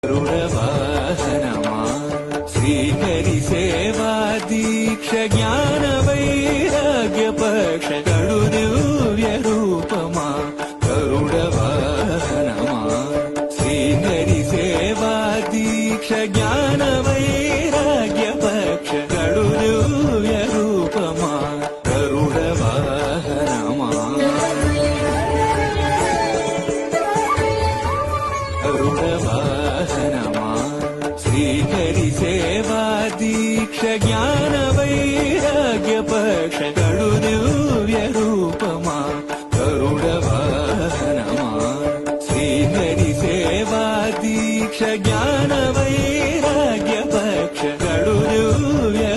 गरुडवाहनमा श्रीकरि सेवा दीक्ष ज्ञान वैराग्य पक्ष कळु दिव्य रूपमा गरुडवाहनमा श्रीकरि सेवा दीक्ष ज्ञान वैराग्य पक्ष कळु दिव्य रूपमा गरुडवाहनमा गरुडवाहनमा श्रीकरि सेवा दीक्ष ज्ञान वैराग्य पक्ष कळु दिव्य रूपमा गरुडवाहनमा श्रीकरि सेवा दीक्ष ज्ञान वैराग्य पक्ष कळु दिव्य